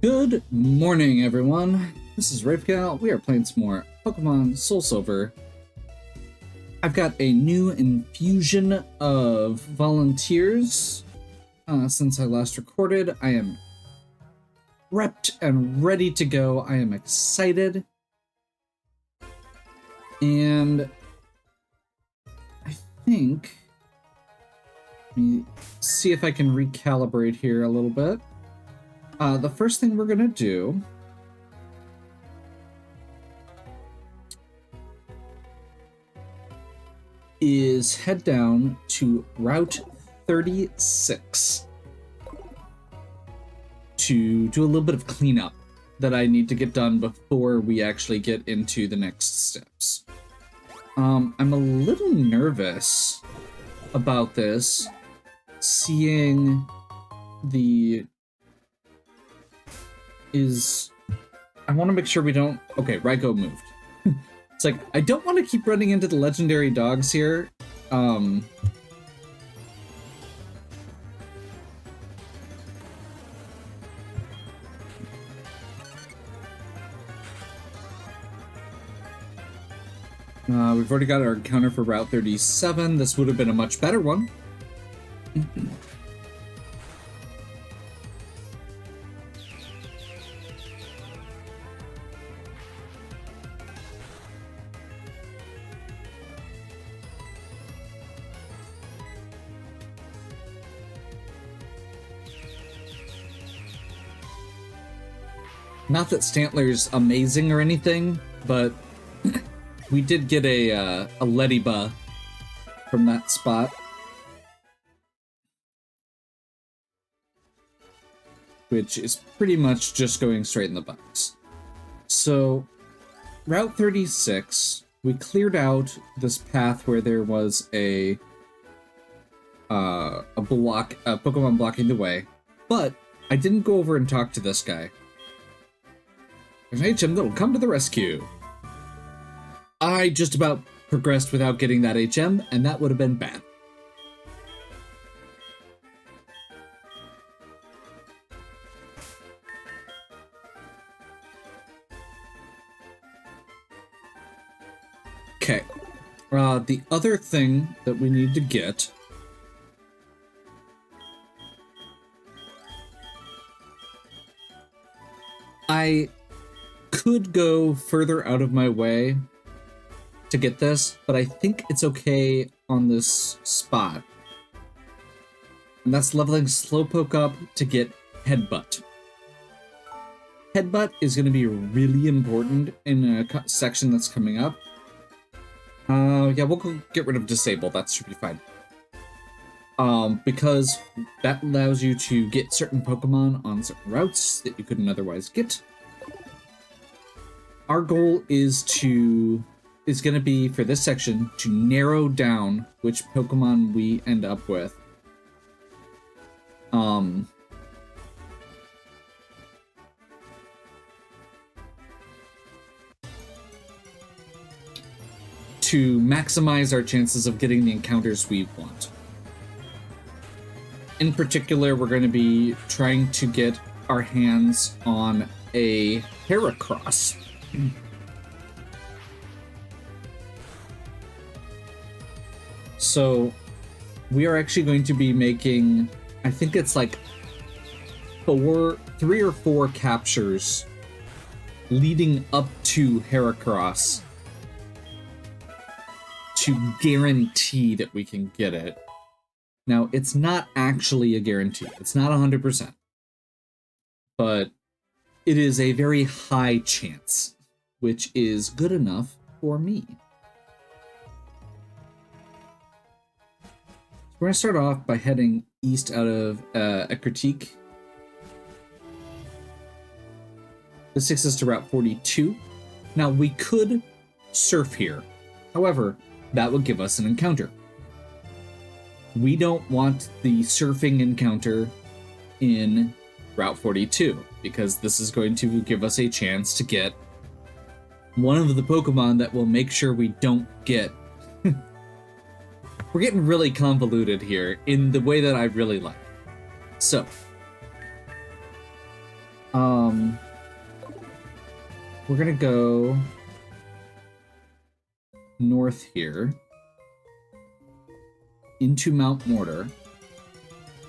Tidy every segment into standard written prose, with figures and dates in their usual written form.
Good morning, everyone. This is Ravegal. We are playing some more Pokemon SoulSilver. I've got a new infusion of volunteers since I last recorded. I am prepped and ready to go. I am excited. And I think, let me see if I can recalibrate here a little bit. The first thing we're gonna do is head down to Route 36 to do a little bit of cleanup that I need to get done before we actually get into the next steps. I'm a little nervous about this, seeing the I want to make sure we don't... Okay, Raikou moved. It's like, I don't want to keep running into the legendary dogs here. We've already got our encounter for Route 37. This would have been a much better one. Not that Stantler's amazing or anything, but we did get a Lediba from that spot, which is pretty much just going straight in the box. So, Route 36, we cleared out this path where there was a Pokemon blocking the way, but I didn't go over and talk to this guy. There's an HM that'll come to the rescue. I just about progressed without getting that HM, and that would have been bad. Okay. The other thing that we need to get... I could go further out of my way to get this, but I think it's okay on this spot. And that's leveling Slowpoke up to get Headbutt. Headbutt is going to be really important in a section that's coming up. Yeah, we'll go get rid of Disable. That should be fine. Because that allows you to get certain Pokemon on certain routes that you couldn't otherwise get. Our goal is going to be, for this section, to narrow down which Pokemon we end up with. To maximize our chances of getting the encounters we want. In particular, we're going to be trying to get our hands on a Heracross. So, we are actually going to be making, I think it's like 3 or 4 captures leading up to Heracross to guarantee that we can get it. Now, it's not actually a guarantee. It's not 100%. But it is a very high chance, which is good enough for me. We're going to start off by heading east out of a critique. This takes us to Route 42. Now, we could surf here. However, that would give us an encounter. We don't want the surfing encounter in Route 42, because this is going to give us a chance to get one of the Pokemon that will make sure we don't get... We're getting really convoluted here in the way that I really like. So, We're gonna go north here into Mount Mortar.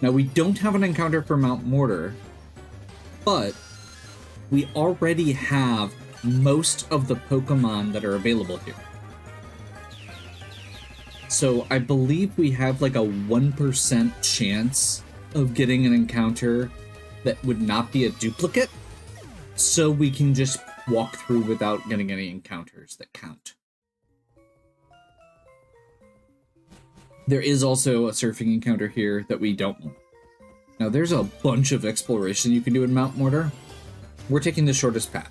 Now, we don't have an encounter for Mount Mortar, but we already have most of the Pokemon that are available here. So I believe we have like a 1% chance of getting an encounter that would not be a duplicate, so we can just walk through without getting any encounters that count. There is also a surfing encounter here that we don't want. Now, there's a bunch of exploration you can do in Mount Mortar. We're taking the shortest path.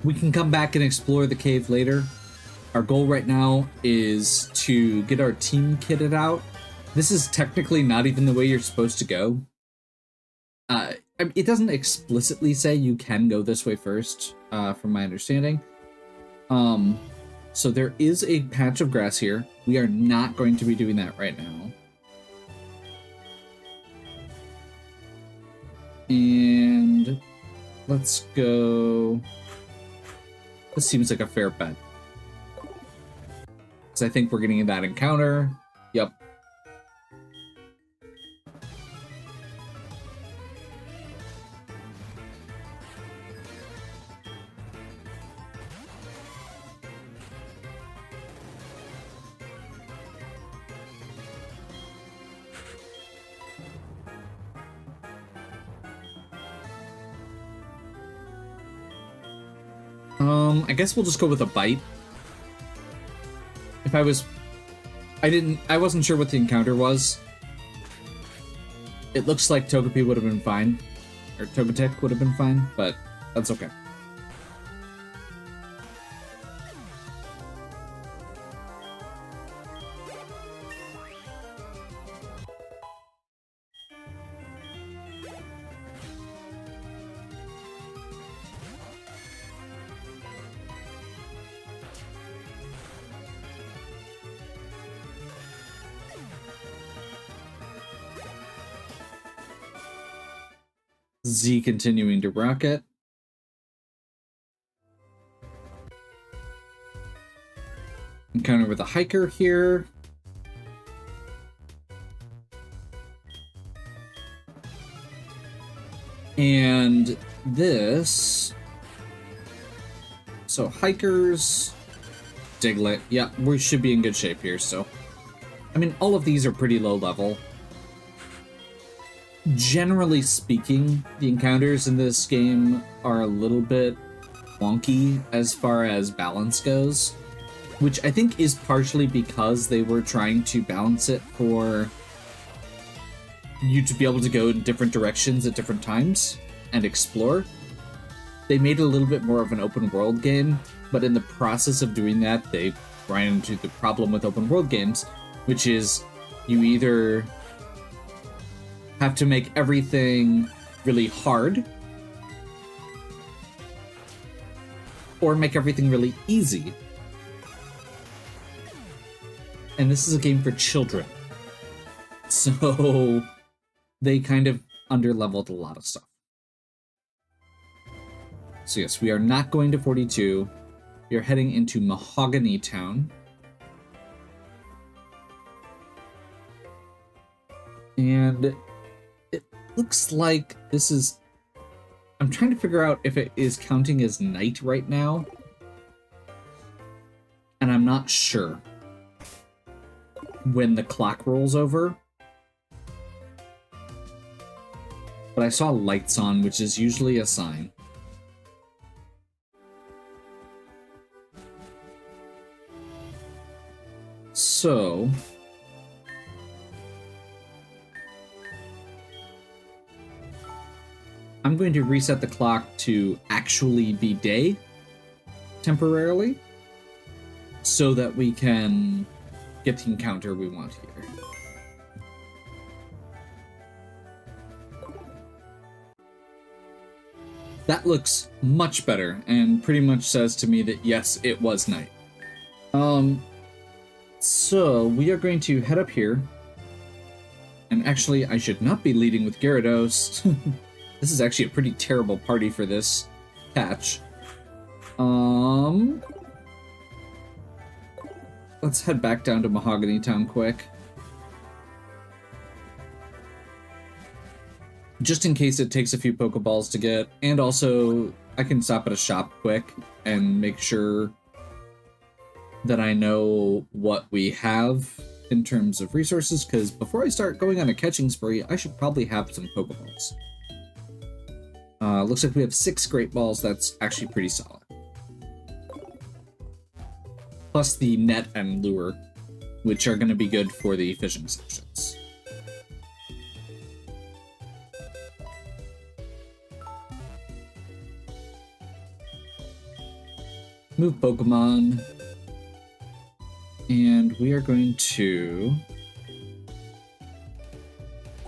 We can come back and explore the cave later. Our goal right now is to get our team kitted out. This is technically not even the way you're supposed to go. It doesn't explicitly say you can go this way first, from my understanding. So there is a patch of grass here. We are not going to be doing that right now. And let's go... This seems like a fair bet. Because I think we're getting that encounter. Yep. I guess we'll just go with a bite. If I wasn't sure what the encounter was. It looks like Togepi would have been fine. Or Togetic would have been fine, but that's okay. Z continuing to rocket. Encounter with a hiker here. And this... So hikers... Diglett. Yeah, we should be in good shape here, so... I mean, all of these are pretty low level. Generally speaking, the encounters in this game are a little bit wonky as far as balance goes, which I think is partially because they were trying to balance it for you to be able to go in different directions at different times and explore. They made it a little bit more of an open world game, but in the process of doing that, they ran into the problem with open world games, which is you either have to make everything really hard, or make everything really easy. And this is a game for children. So they kind of underleveled a lot of stuff. So yes, we are not going to 42. We are heading into Mahogany Town. And looks like this is... I'm trying to figure out if it is counting as night right now. And I'm not sure when the clock rolls over. But I saw lights on, which is usually a sign. So... I'm going to reset the clock to actually be day temporarily so that we can get the encounter we want here. That looks much better and pretty much says to me that yes, it was night. So we are going to head up here. And actually, I should not be leading with Gyarados. This is actually a pretty terrible party for this patch. Let's head back down to Mahogany Town quick. Just in case it takes a few Pokeballs to get, and also I can stop at a shop quick and make sure that I know what we have in terms of resources, because before I start going on a catching spree, I should probably have some Pokeballs. Looks like we have 6 Great Balls. That's actually pretty solid. Plus the net and lure, which are going to be good for the fishing sections. Move Pokemon. And we are going to...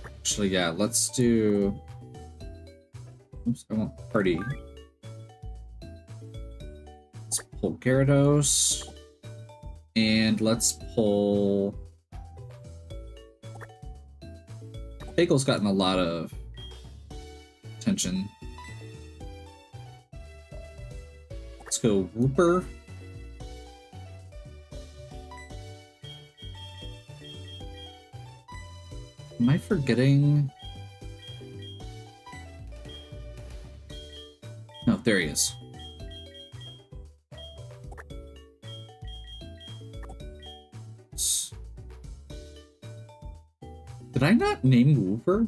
Actually, yeah, let's do... Oops, I want party. Let's pull Gyarados. And let's pull... Bagel's gotten a lot of attention. Let's go Wooper. Am I forgetting? No, there he is. Did I not name Wooper?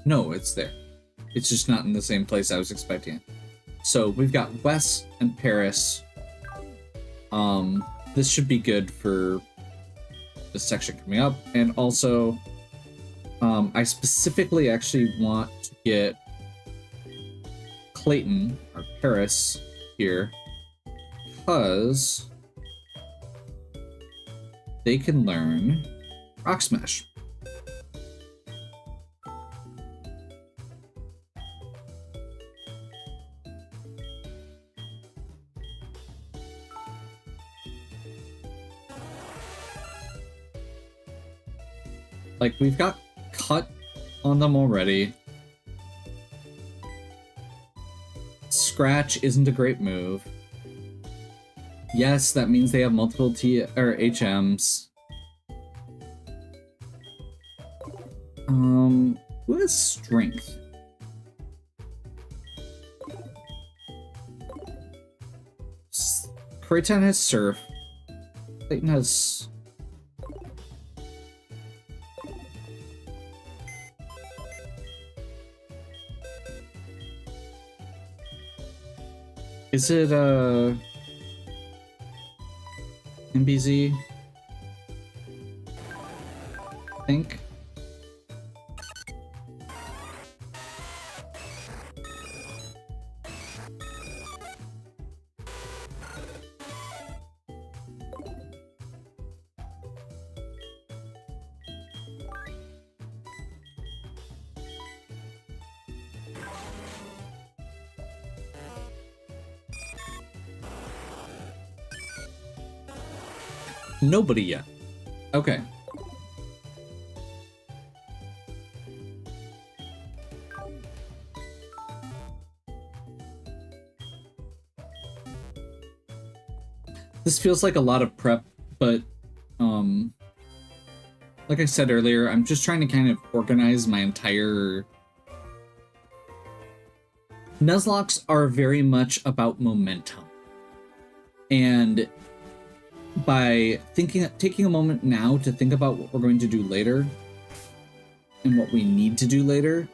No, it's there. It's just not in the same place I was expecting it. So we've got Wes and Paris. This should be good for this section coming up. And also, I specifically actually want to get Clayton, or Paris, here, because they can learn Rock Smash. Like, we've got cut on them already. Scratch isn't a great move. Yes, that means they have multiple HMs. Who has strength? Creighton has surf. Clayton has... Is it, MBZ? I think. Nobody yet. Okay. This feels like a lot of prep, but like I said earlier, I'm just trying to kind of organize my entire... Nuzlocks are very much about momentum. And by taking a moment now to think about what we're going to do later and what we need to do later,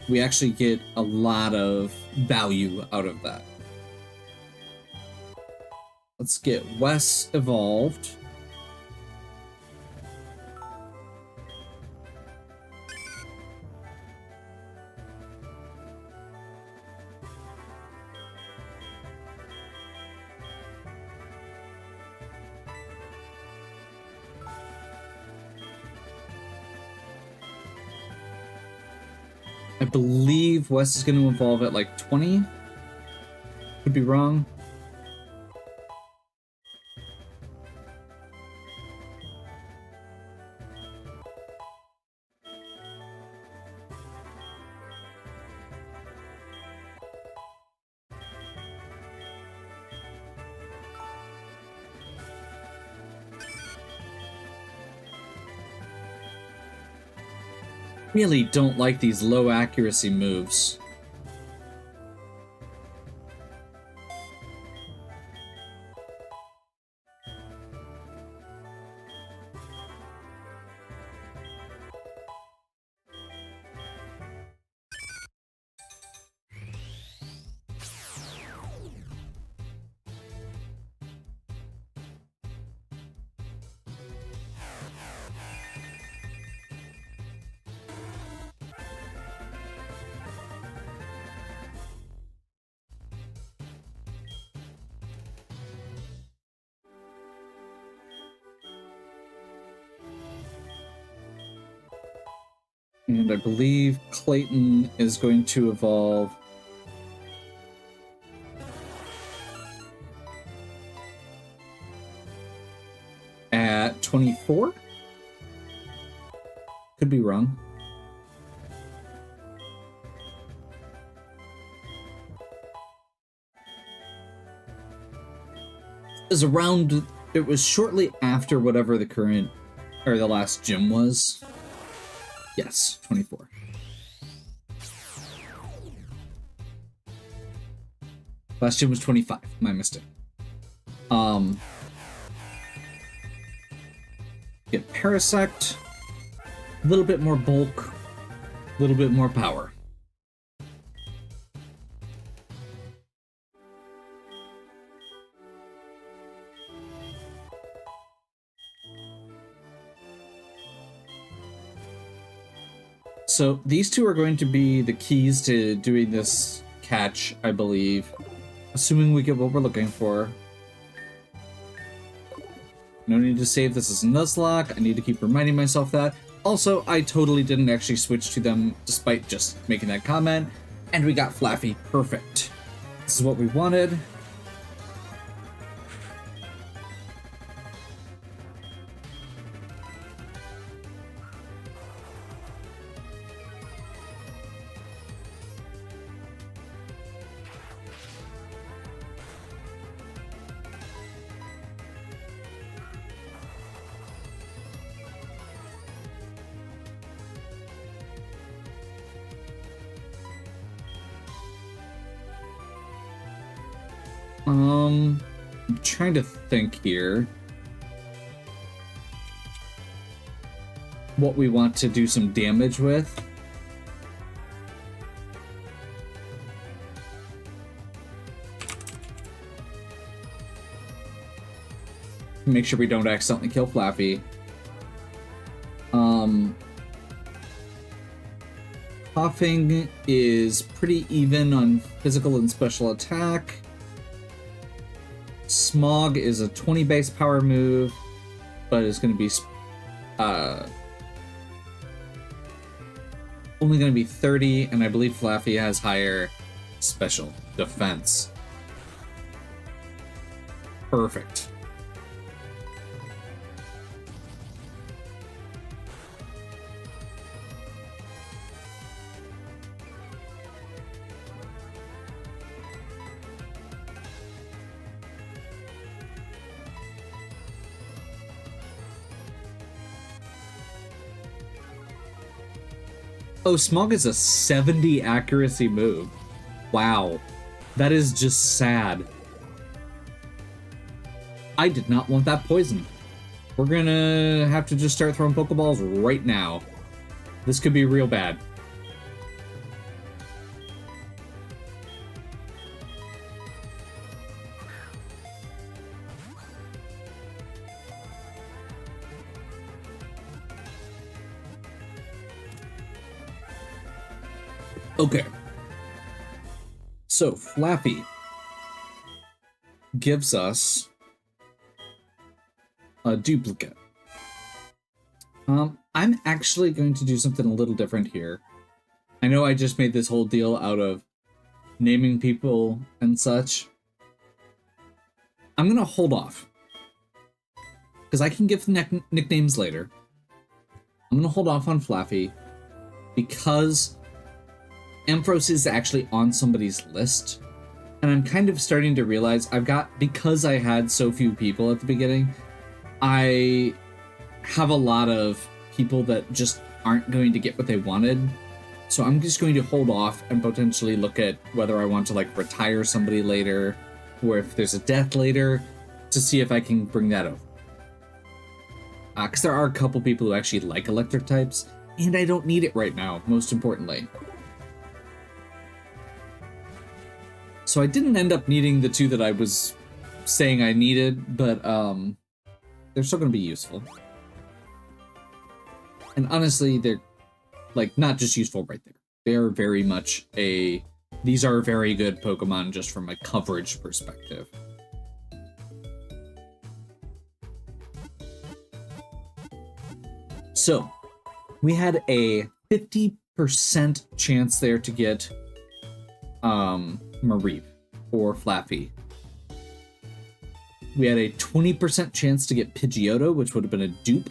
we actually get a lot of value out of that. Let's get Wes evolved. I believe West is going to evolve at like 20. Could be wrong. Really don't like these low accuracy moves. And I believe Clayton is going to evolve at 24? Could be wrong. It was shortly after whatever the current, or the last gym was. Yes, 24. Last gym was 25, my mistake. Get Parasect, a little bit more bulk, a little bit more power. So these two are going to be the keys to doing this catch, I believe. Assuming we get what we're looking for. No need to save this as a Nuzlocke. I need to keep reminding myself that. Also, I totally didn't actually switch to them despite just making that comment. And we got Flaffy. Perfect. This is what we wanted. I'm trying to think here. What we want to do some damage with. Make sure we don't accidentally kill Flaffy. Coughing is pretty even on physical and special attack. Smog is a 20 base power move, but it's going to be only going to be 30, and I believe Flaffy has higher special defense. Perfect. Oh, Smog is a 70 accuracy move. Wow. That is just sad. I did not want that poison. We're gonna have to just start throwing Pokeballs right now. This could be real bad. Okay. So, Flappy gives us a duplicate. I'm actually going to do something a little different here. I know I just made this whole deal out of naming people and such. I'm gonna hold off. Because I can give nicknames later. I'm gonna hold off on Flaffy. Because Ampharos is actually on somebody's list. And I'm kind of starting to realize because I had so few people at the beginning, I have a lot of people that just aren't going to get what they wanted. So I'm just going to hold off and potentially look at whether I want to like retire somebody later, or if there's a death later, to see if I can bring that over. Because there are a couple people who actually like electric types, and I don't need it right now, most importantly. So I didn't end up needing the two that I was saying I needed, but they're still going to be useful. And honestly, they're like not just useful right there. They're very much these are very good Pokemon just from a coverage perspective. So we had a 50% chance there to get Mareep or Flaffy. We had a 20% chance to get Pidgeotto, which would have been a dupe.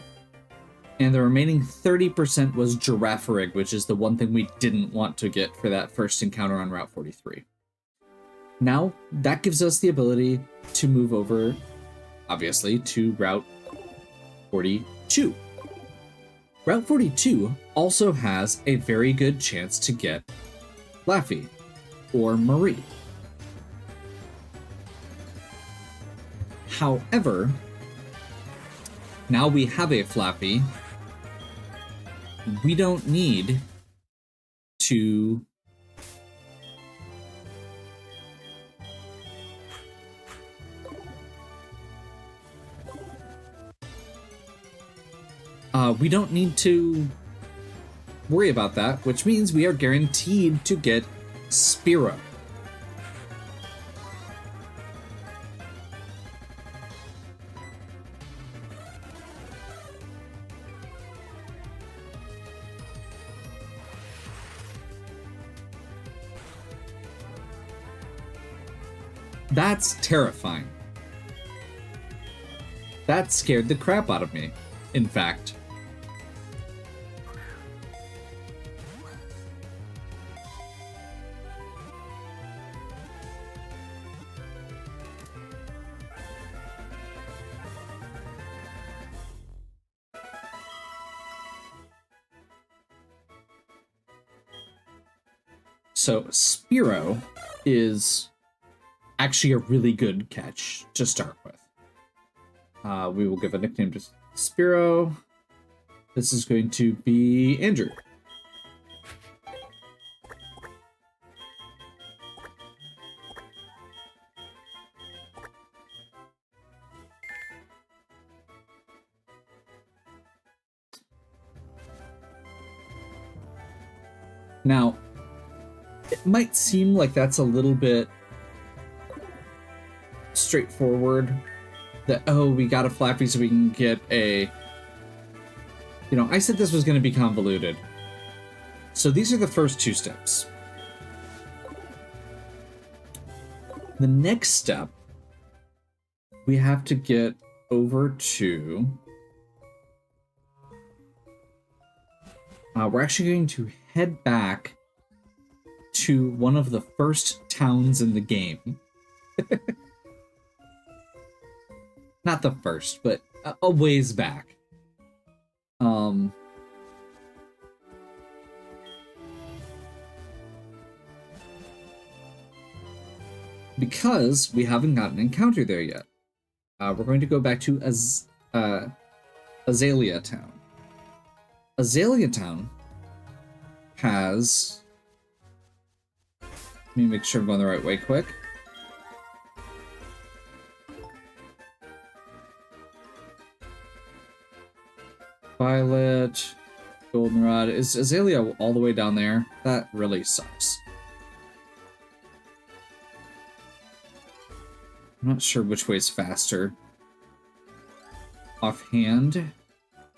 And the remaining 30% was Girafarig, which is the one thing we didn't want to get for that first encounter on Route 43. Now, that gives us the ability to move over, obviously, to Route 42. Route 42 also has a very good chance to get Flaffy or Marie. However, now we have a Flaffy. We don't need to worry about that, which means we are guaranteed to get Spearow. That's terrifying. That scared the crap out of me, in fact. So Spearow is actually a really good catch to start with. We will give a nickname to Spearow. This is going to be Andrew. Now, it might seem like that's a little bit straightforward, that, oh, we got a Flappy so we can get a... You know, I said this was going to be convoluted. So these are the first two steps. The next step, we have to get over to... we're actually going to head back to one of the first towns in the game. Not the first, but a ways back. Because we haven't got an encounter there yet. We're going to go back to Azalea Town. Azalea Town has... Let me make sure I'm going the right way quick. Violet, Goldenrod. Is Azalea all the way down there? That really sucks. I'm not sure which way is faster. Offhand.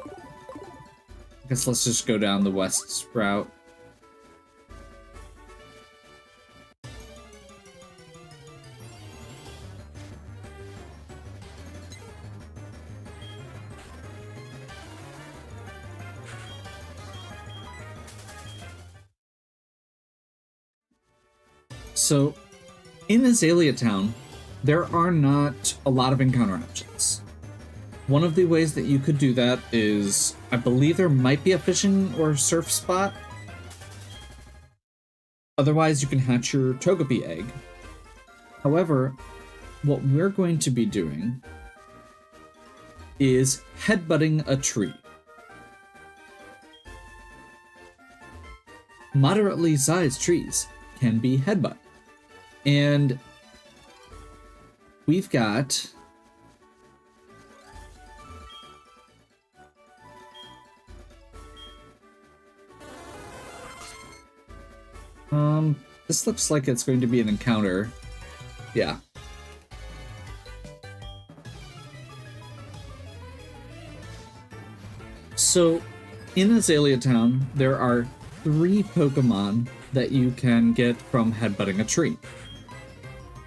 I guess let's just go down the west route. So, in Azalea Town, there are not a lot of encounter options. One of the ways that you could do that is, I believe there might be a fishing or surf spot. Otherwise, you can hatch your Togepi egg. However, what we're going to be doing is headbutting a tree. Moderately sized trees can be headbutt. And we've got this looks like it's going to be an encounter. Yeah. So, in Azalea Town, there are 3 Pokemon that you can get from headbutting a tree.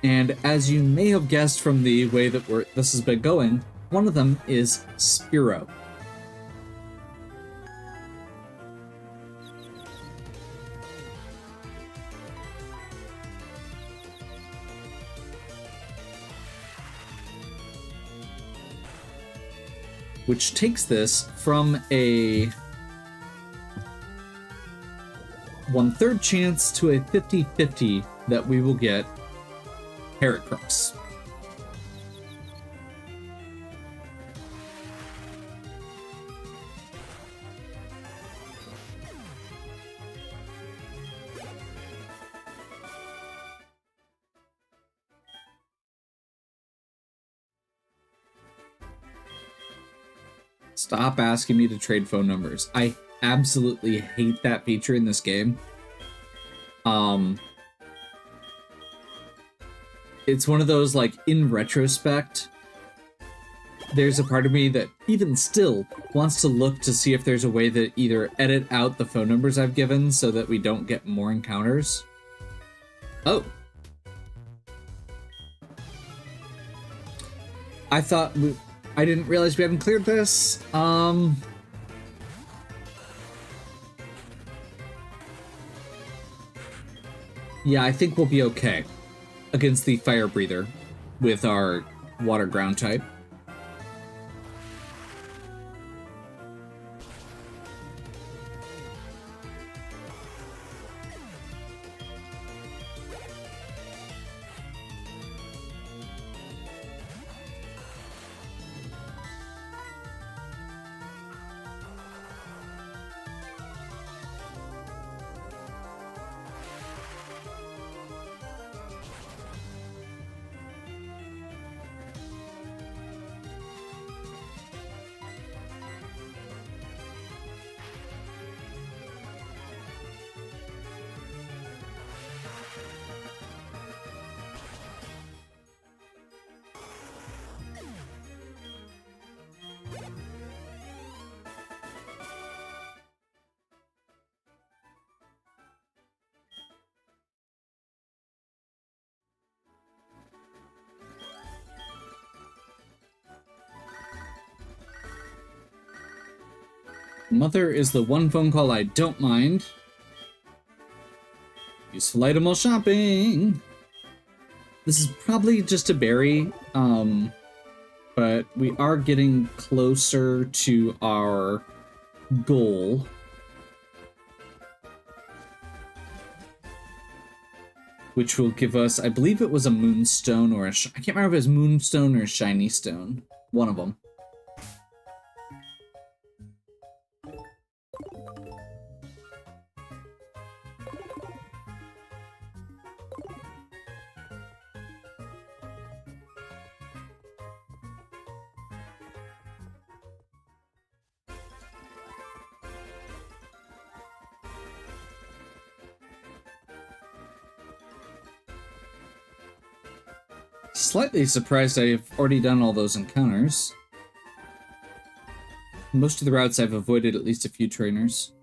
And as you may have guessed from the way that this has been going, one of them is Spearow. Which takes this from a 1/3 chance to a 50-50 that we will get Heracross. Stop asking me to trade phone numbers. I absolutely hate that feature in this game. It's one of those, like, in retrospect, there's a part of me that even still wants to look to see if there's a way to either edit out the phone numbers I've given so that we don't get more encounters. Oh. I didn't realize we hadn't cleared this. Yeah, I think we'll be okay against the Fire Breather with our Water Ground type. Mother is the one phone call I don't mind. Useful item while shopping. This is probably just a berry, but we are getting closer to our goal. Which will give us, I believe it was a moonstone or I can't remember if it was moonstone or a shiny stone. One of them. Slightly surprised I've already done all those encounters. Most of the routes I've avoided at least a few trainers.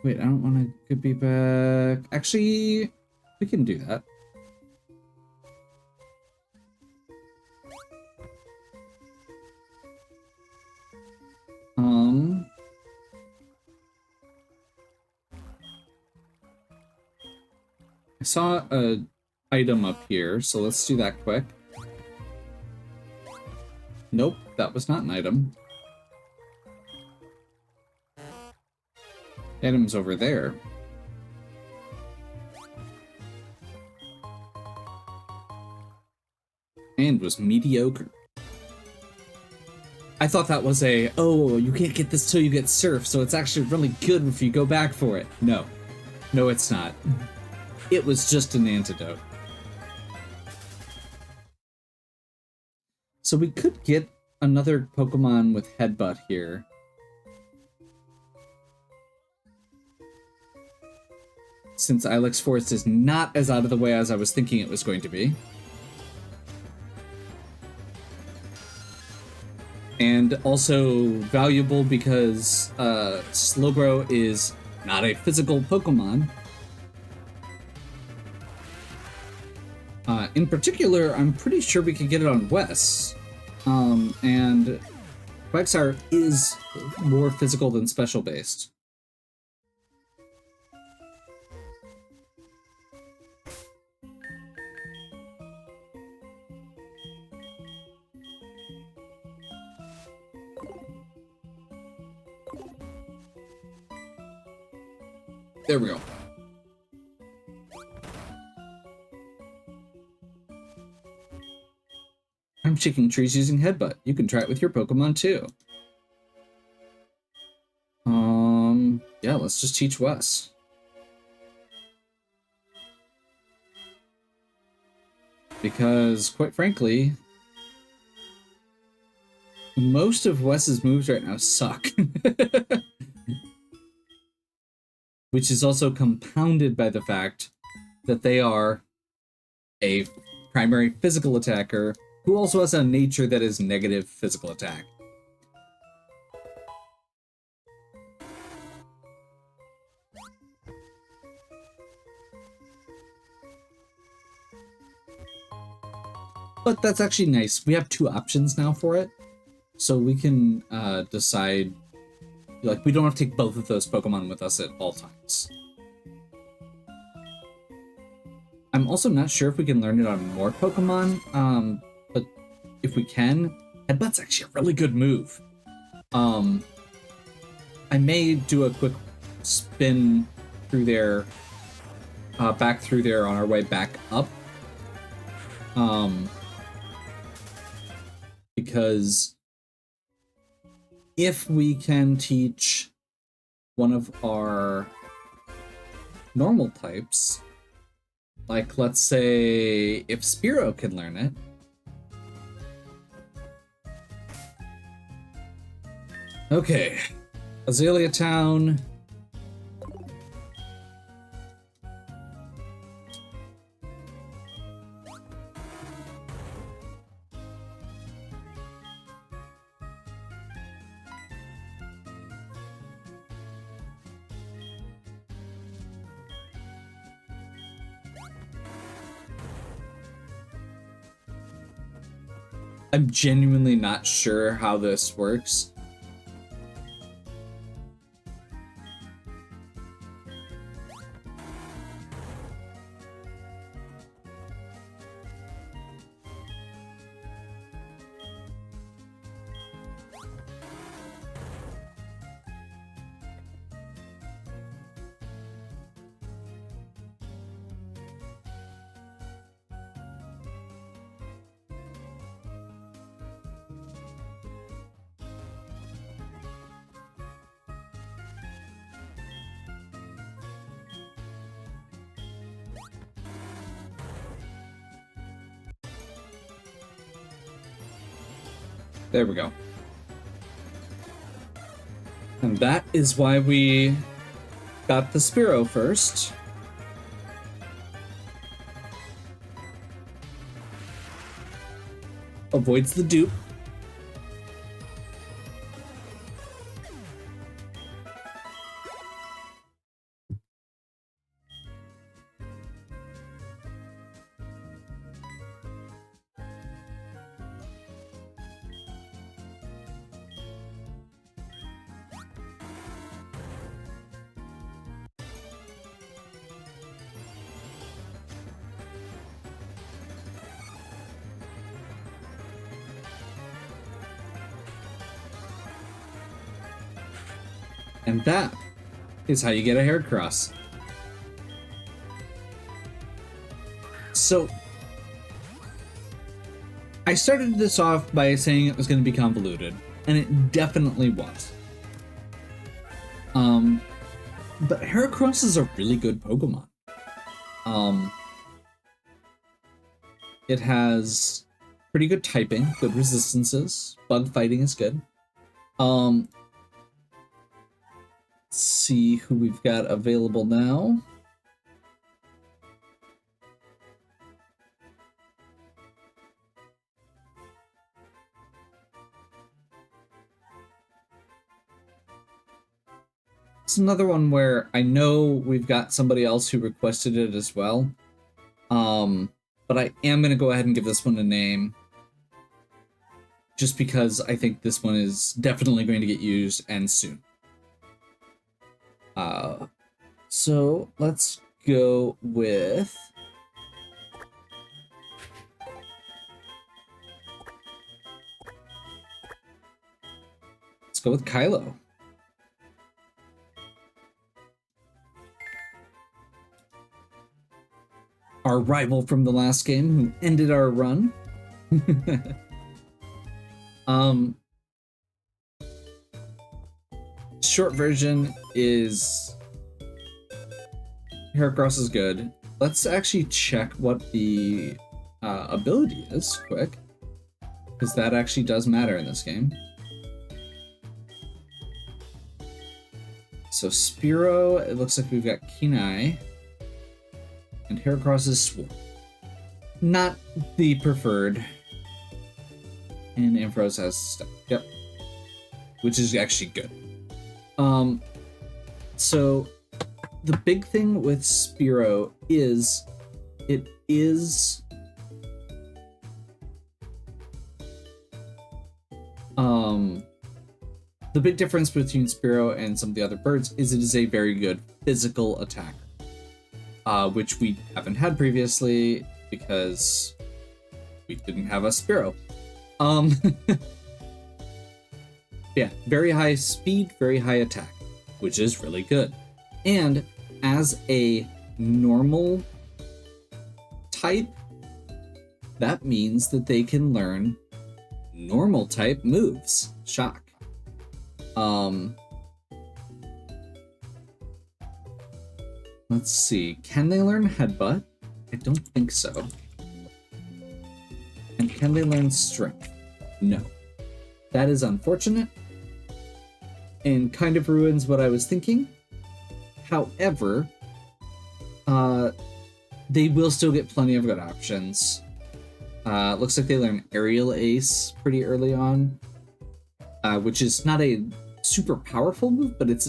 Wait, I don't want to be back. Actually, we can do that. I saw a item up here, so let's do that quick. Nope, that was not an item. The item's over there. And was mediocre. I thought that was oh, you can't get this till you get surf, so it's actually really good if you go back for it. No. No, it's not. It was just an antidote. So we could get another Pokemon with Headbutt here. Since Ilex Forest is not as out of the way as I was thinking it was going to be. And also valuable because Slowbro is not a physical Pokemon. In particular, I'm pretty sure we could get it on Wes. And Quagsire is more physical than special based. There we go. I'm shaking trees using Headbutt. You can try it with your Pokemon too. Yeah, let's just teach Wes. Because, quite frankly, most of Wes's moves right now suck. Which is also compounded by the fact that they are a primary physical attacker who also has a nature that is negative physical attack. But that's actually nice. We have two options now for it. So we can decide, like, we don't have to take both of those Pokemon with us at all times. I'm also not sure if we can learn it on more Pokemon, but if we can, Headbutt's actually a really good move. I may do a quick spin through there, back through there on our way back up. Because if we can teach one of our normal types, like let's say if Spearow can learn it, okay, Azalea Town. I'm genuinely not sure how this works. There we go. And that is why we got the Spearow first. Avoids the dupe. And that is how you get a Heracross. So, I started this off by saying it was going to be convoluted, and it definitely was. But Heracross is a really good Pokemon. It has pretty good typing, good resistances, bug fighting is good. Let's see who we've got available now. It's another one where I know we've got somebody else who requested it as well. But I am going to go ahead and give this one a name. Just because I think this one is definitely going to get used, and soon. So let's go with... Let's go with Kylo. Our rival from the last game who ended our run. Short version is Heracross is good. Let's actually check what the ability is quick, because that actually does matter in this game. So Spearow, it looks like we've got Keen Eye. And Heracross is Swarm. Not the preferred. And Ampharos has Step. Yep. Which is actually good. So the big thing with Spearow is it is the big difference between Spearow and some of the other birds is it is a very good physical attacker. Which we haven't had previously because we didn't have a Spearow. Yeah, very high speed, very high attack, which is really good. And as a normal type, that means that they can learn normal type moves. Shock. Let's see. Can they learn Headbutt? I don't think so. And can they learn Strength? No. That is unfortunate and kind of ruins what I was thinking. However, they will still get plenty of good options. Looks like they learn Aerial Ace pretty early on, which is not a super powerful move, but it's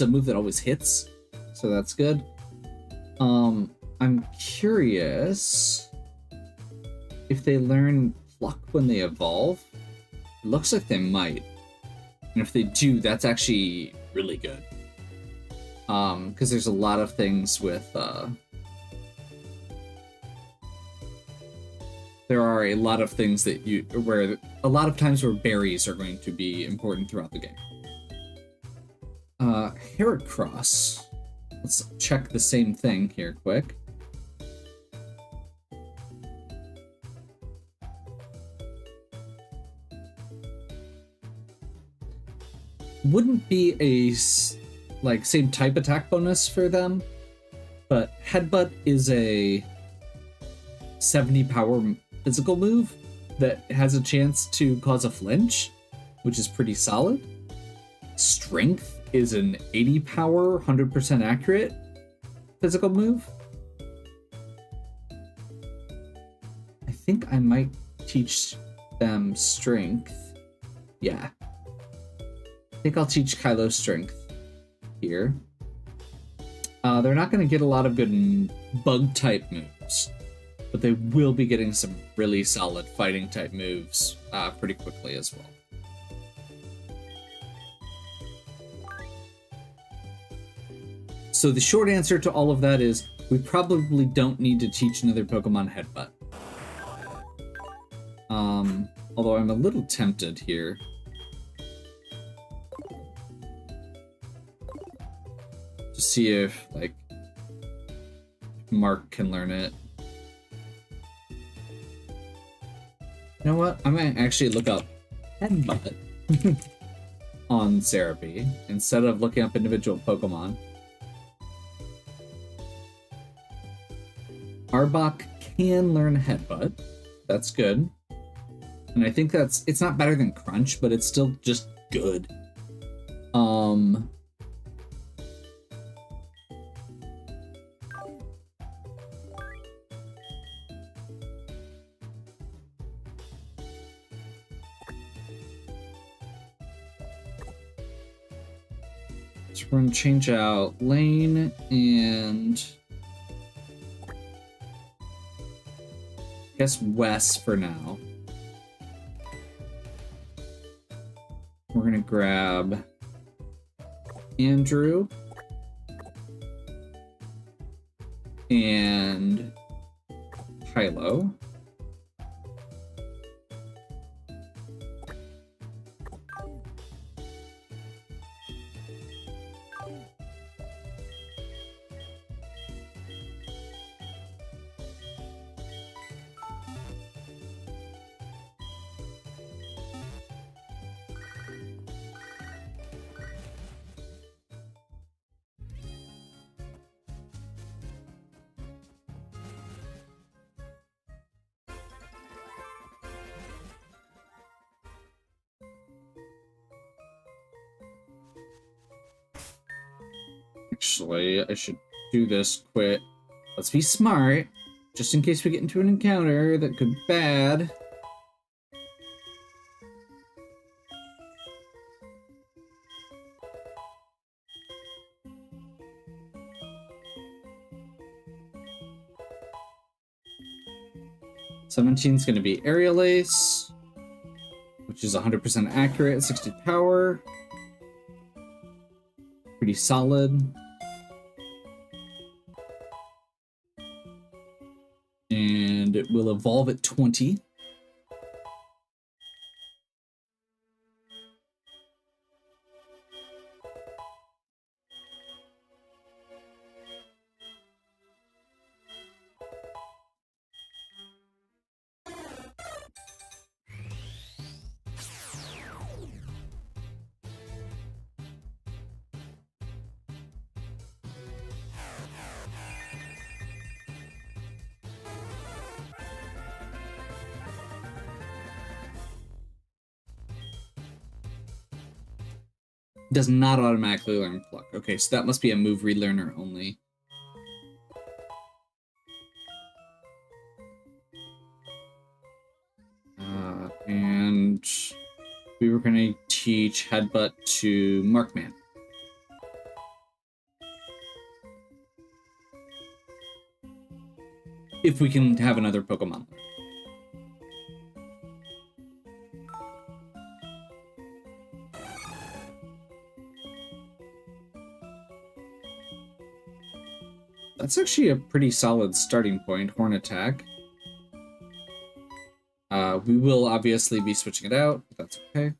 a move that always hits. So that's good. I'm curious if they learn Pluck when they evolve. It looks like they might. And if they do, that's actually really good. Because there's a lot of things with... there are a lot of things that a lot of times where berries are going to be important throughout the game. Heracross. Let's check the same thing here quick. Wouldn't be a same type attack bonus for them, but Headbutt is a 70 power physical move that has a chance to cause a flinch, which is pretty solid. Strength is an 80 power, 100% accurate physical move. I think I might teach them Strength. Yeah. I think I'll teach Kylo Strength here. They're not going to get a lot of good bug type moves, but they will be getting some really solid fighting type moves pretty quickly as well. So the short answer to all of that is we probably don't need to teach another Pokemon Headbutt. Although I'm a little tempted here. to see if, like, Mark can learn it. You know what? I might actually look up Headbutt on Therapy instead of looking up individual Pokemon. Arbok can learn Headbutt. That's good. And I think it's not better than Crunch, but it's still just good. So we're gonna change out Lane and I guess Wes for now. We're gonna grab Andrew and Hilo. Actually, I should do this quick. Let's be smart, just in case we get into an encounter that could be bad. $17's going to be Aerial Ace, which is 100% accurate, 60 power. Pretty solid. And it will evolve at 20. Does not automatically learn Pluck. Okay, so that must be a move relearner only. And we were going to teach Headbutt to Markman. If we can have another Pokemon learn. That's actually a pretty solid starting point, Horn Attack. We will obviously be switching it out, but that's okay.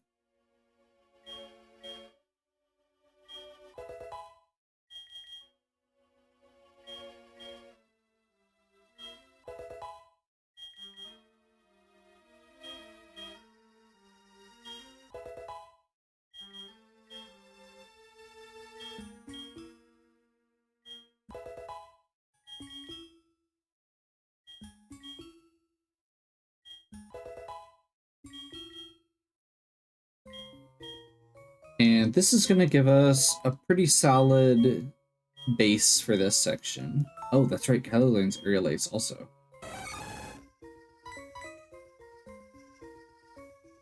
And this is going to give us a pretty solid base for this section. Oh, that's right, Kylo learns Aerial Ace also.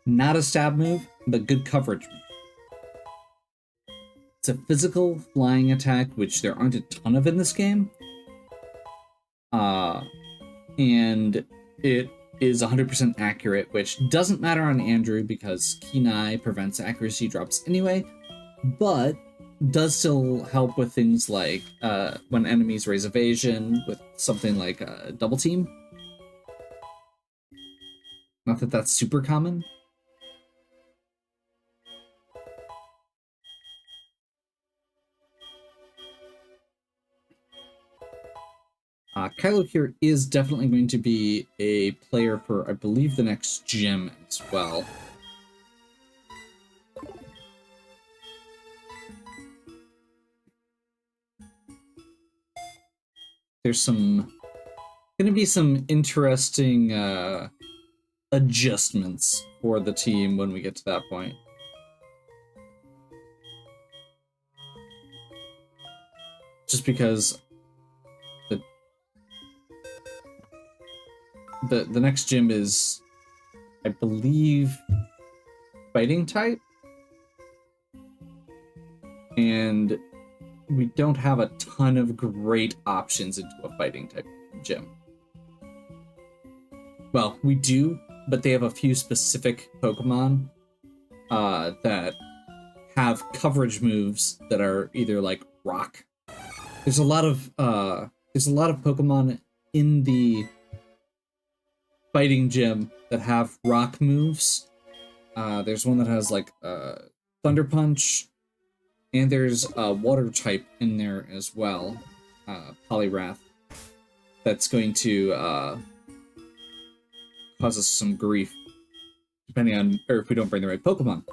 Not a stab move, but good coverage move. It's a physical flying attack, which there aren't a ton of in this game. And it is 100% accurate, which doesn't matter on Andrew because Kenai prevents accuracy drops anyway, but does still help with things like when enemies raise evasion with something like a double team. Not that that's super common. Kylo here is definitely going to be a player for, I believe, the next gym as well. There's going to be some interesting adjustments for the team when we get to that point. Just because the next gym is, I believe, fighting type, and we don't have a ton of great options into a fighting type gym. Well, we do, but they have a few specific Pokemon that have coverage moves that are either like rock. There's a lot of Pokemon in the fighting gym that have rock moves. There's one that has like Thunder Punch, and there's a water type in there as well, Poliwrath, that's going to cause us some grief, depending on, or if we don't bring the right Pokemon.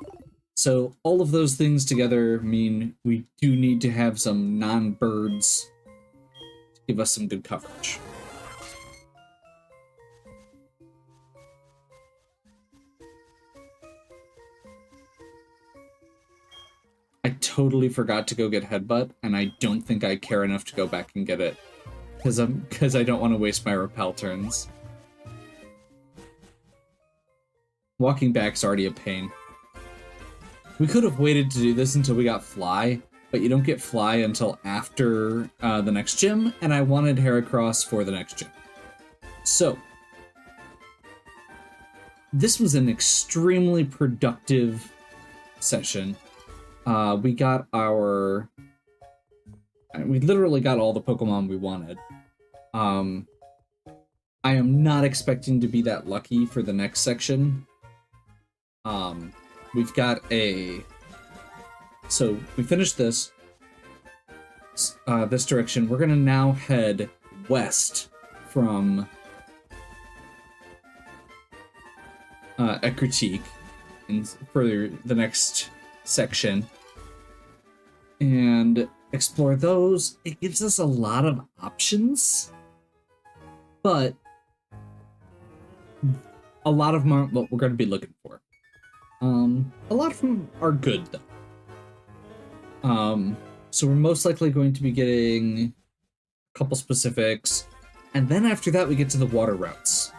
So all of those things together mean we do need to have some non-birds to give us some good coverage. I totally forgot to go get Headbutt, and I don't think I care enough to go back and get it, because I don't want to waste my repel turns. Walking back's already a pain. We could have waited to do this until we got Fly, but you don't get Fly until after the next gym, and I wanted Heracross for the next gym. So, this was an extremely productive session. We literally got all the Pokemon we wanted. I am not expecting to be that lucky for the next section. We've got so we finished this direction. We're gonna now head west from Ecruteak and further the next section and explore those. It gives us a lot of options, but a lot of them aren't what we're going to be looking for. A lot of them are good though. So we're most likely going to be getting a couple specifics, and then after that we get to the water routes,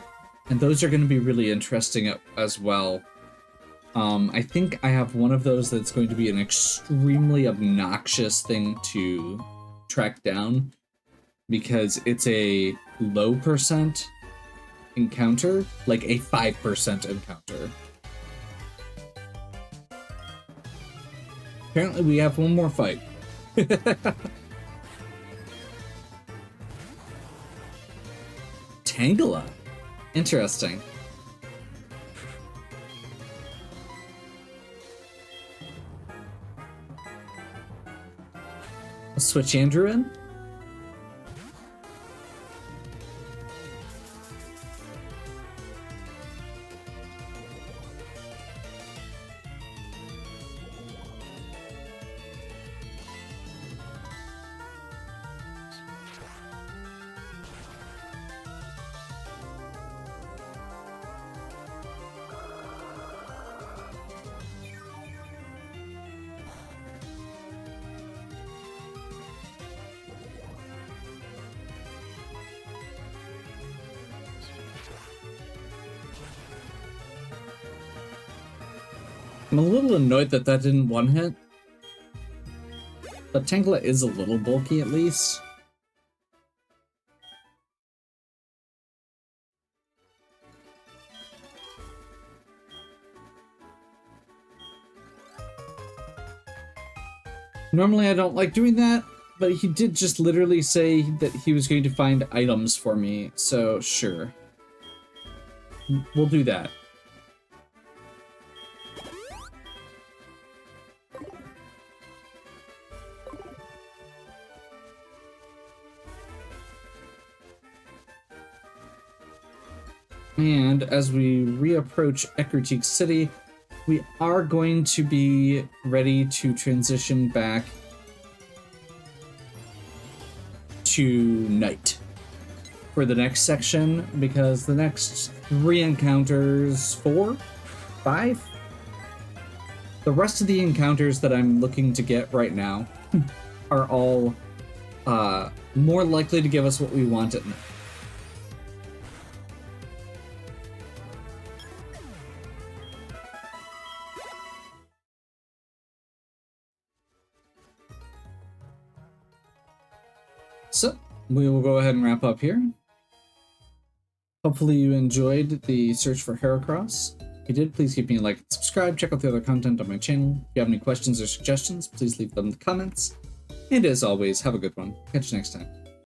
and those are going to be really interesting as well. I think I have one of those that's going to be an extremely obnoxious thing to track down because it's a low percent encounter, like a 5% encounter. Apparently we have one more fight. Tangela. Interesting. I'll switch Andrew in. I'm a little annoyed that didn't one hit, but Tangela is a little bulky at least. Normally I don't like doing that, but he did just literally say that he was going to find items for me, so sure. We'll do that. And as we reapproach Ekritik City, we are going to be ready to transition back to night for the next section, because the next 3 encounters, 4, 5, the rest of the encounters that I'm looking to get right now are all more likely to give us what we want at night. So, we will go ahead and wrap up here. Hopefully you enjoyed the search for Heracross. If you did, please give me a like and subscribe. Check out the other content on my channel. If you have any questions or suggestions, please leave them in the comments. And as always, have a good one. Catch you next time.